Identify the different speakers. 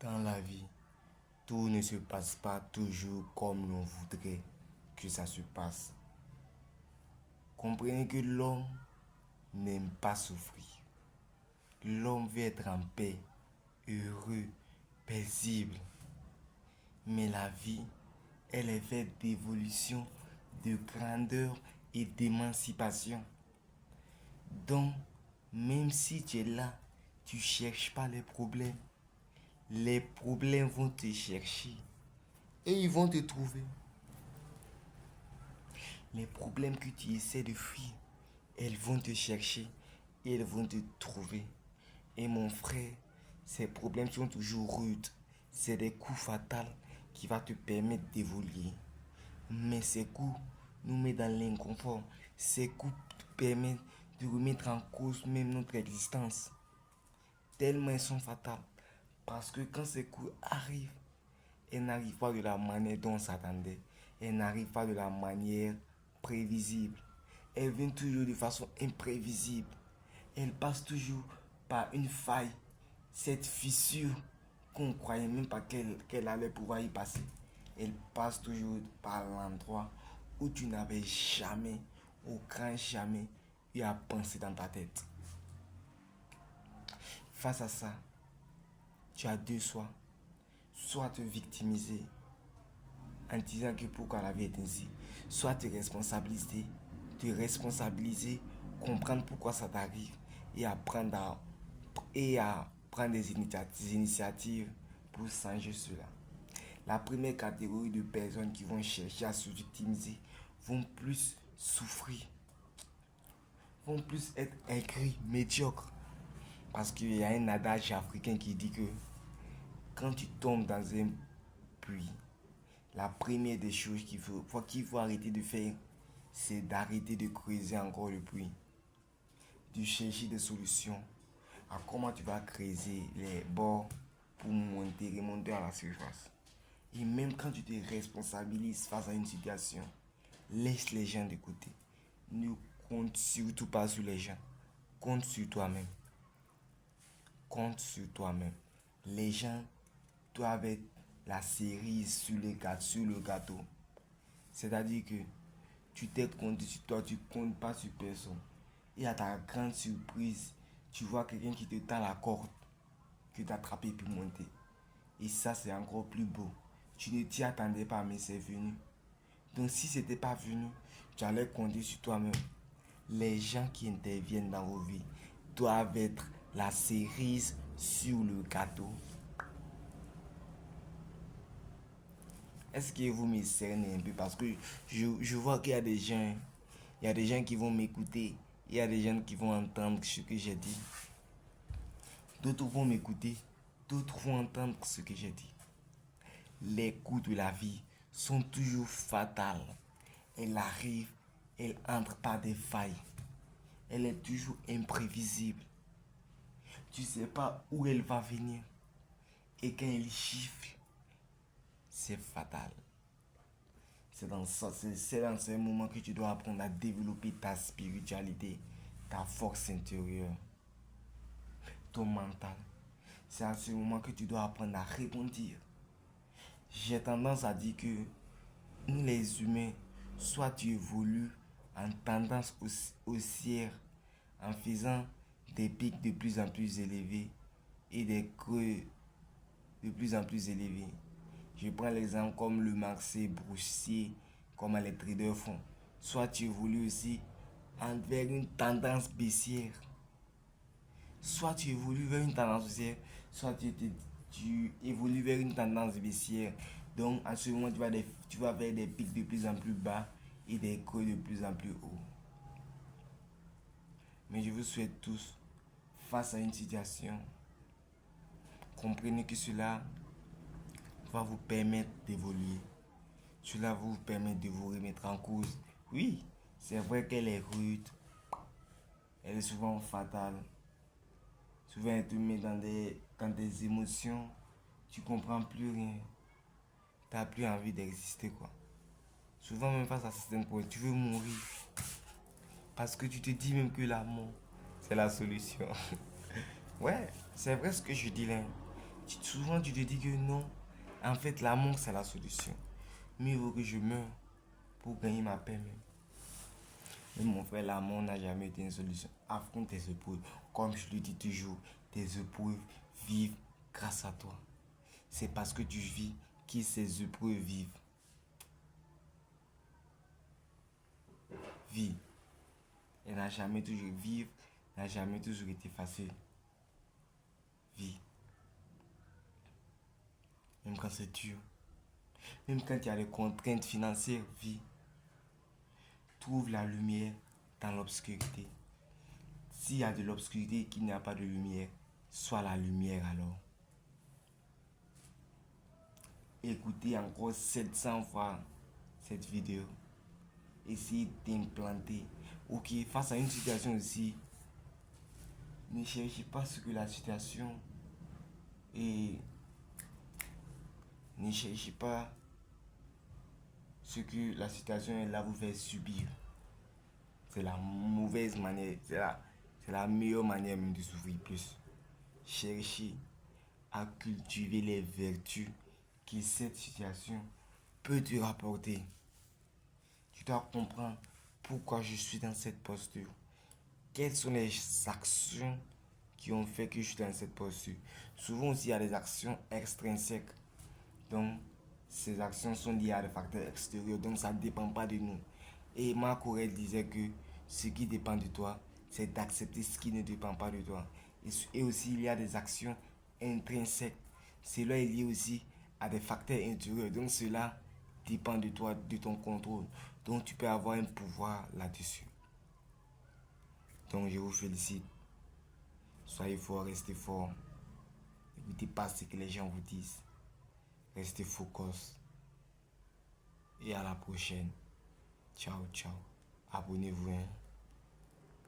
Speaker 1: Dans la vie, tout ne se passe pas toujours comme l'on voudrait que ça se passe. Comprenez que l'homme n'aime pas souffrir. L'homme veut être en paix, heureux, paisible. Mais la vie, elle est faite d'évolution, de grandeur et d'émancipation. Donc, même si tu es là, tu ne cherches pas les problèmes. Les problèmes vont te chercher et ils vont te trouver. Les problèmes que tu essaies de fuir, elles vont te chercher et elles vont te trouver. Et mon frère, ces problèmes sont toujours rudes. C'est des coups fatals qui vont te permettre d'évoluer. Mais ces coups nous mettent dans l'inconfort. Ces coups permettent de remettre en cause même notre existence. Tellement ils sont fatals. Parce que quand ces coups arrivent, elles n'arrivent pas de la manière dont on s'attendait. Elles n'arrivent pas de la manière prévisible. Elles viennent toujours de façon imprévisible. Elles passent toujours par une faille. Cette fissure qu'on ne croyait même pas qu'elle allait pouvoir y passer. Elle passe toujours par l'endroit où tu n'avais jamais, au grand jamais, eu à penser dans ta tête. Face à ça, tu as deux choix. Soit te victimiser en disant que pourquoi la vie est ainsi. Soit te responsabiliser, comprendre pourquoi ça t'arrive et apprendre à prendre des initiatives pour changer cela. La première catégorie de personnes qui vont chercher à se victimiser vont plus souffrir, vont plus être aigris, médiocres. Parce qu'il y a un adage africain qui dit que quand tu tombes dans un puits, la première des choses qu'il faut arrêter de faire, c'est d'arrêter de creuser encore le puits, de chercher des solutions à comment tu vas creuser les bords pour remonter à la surface. Et même quand tu te responsabilises face à une situation, laisse les gens de côté. Ne compte surtout pas sur les gens. Compte sur toi-même. Compte sur toi-même. Les gens doivent être la cerise sur le gâteau. C'est-à-dire que tu t'es compté sur toi, tu ne comptes pas sur personne. Et à ta grande surprise, tu vois quelqu'un qui te tend la corde, que t'attraper puis monter. Et ça, c'est encore plus beau. Tu ne t'y attendais pas, mais c'est venu. Donc, si ce n'était pas venu, tu allais compter sur toi-même. Les gens qui interviennent dans vos vies doivent être la cerise sur le gâteau. Est-ce que vous me cernez un peu? Parce que je vois qu'il y a des gens, qui vont m'écouter. Il y a des gens qui vont entendre ce que j'ai dit. D'autres vont m'écouter. D'autres vont entendre ce que j'ai dit. Les coups de la vie sont toujours fatales. Elle arrive, elle entre par des failles. Elle est toujours imprévisible. Tu ne sais pas où elle va venir. Et quand elle gifle, c'est fatal. C'est dans ces moments que tu dois apprendre à développer ta spiritualité, ta force intérieure, ton mental. C'est à ce moment que tu dois apprendre à rebondir. J'ai tendance à dire que nous les humains, soit tu évolues en tendance haussière, en faisant des pics de plus en plus élevés et des creux de plus en plus élevés. Je prends l'exemple comme le marché boursier, comme les traders font. Soit tu évolues aussi vers une tendance baissière. Soit tu évolues vers une tendance haussière, soit tu évolues vers une tendance baissière. Donc, à ce moment, tu vas vers des pics de plus en plus bas et des creux de plus en plus hauts. Mais je vous souhaite tous, face à une situation, comprenez que cela va vous permettre d'évoluer. Cela va vous permettre de vous remettre en cause. Oui, c'est vrai qu'elle est rude. Elle est souvent fatale. Souvent, elle te met dans des émotions. Tu comprends plus rien. Tu n'as plus envie d'exister, quoi. Souvent, même face à certains points, tu veux mourir. Parce que tu te dis même que la mort, c'est la solution. Ouais, c'est vrai ce que je dis là. Souvent, tu te dis que non. En fait, l'amour, c'est la solution. Mieux vaut que je meure pour gagner ma paix même. Mais mon frère, l'amour n'a jamais été une solution. Affronte tes épreuves. Comme je le dis toujours, tes épreuves vivent grâce à toi. C'est parce que tu vis que ces épreuves vivent. Vie. Elle n'a jamais toujours vivre, n'a jamais toujours été facile. Vie. Même quand c'est dur. Même quand il y a des contraintes financières, vie. Trouve la lumière dans l'obscurité. S'il y a de l'obscurité et qu'il n'y a pas de lumière, sois la lumière alors. Écoutez encore 700 fois cette vidéo. Essayez d'implanter. Ok, face à une situation aussi, ne cherchez pas ce que la situation est. Ne cherchez pas ce que la situation est là vous faire subir. C'est la mauvaise manière, c'est la meilleure manière même de souffrir plus. Cherchez à cultiver les vertus que cette situation peut te rapporter. Tu dois comprendre pourquoi je suis dans cette posture. Quelles sont les actions qui ont fait que je suis dans cette posture. Souvent aussi, il y a des actions extrinsèques. Donc, ces actions sont liées à des facteurs extérieurs. Donc, ça ne dépend pas de nous. Et Marc Aurèle disait que ce qui dépend de toi, c'est d'accepter ce qui ne dépend pas de toi. Et aussi, il y a des actions intrinsèques. Cela est lié aussi à des facteurs intérieurs. Donc, cela dépend de toi, de ton contrôle. Donc, tu peux avoir un pouvoir là-dessus. Donc, je vous félicite. Soyez fort, restez fort. N'écoutez pas ce que les gens vous disent. Restez focus. Et à la prochaine. Ciao, ciao. Abonnez-vous. Hein.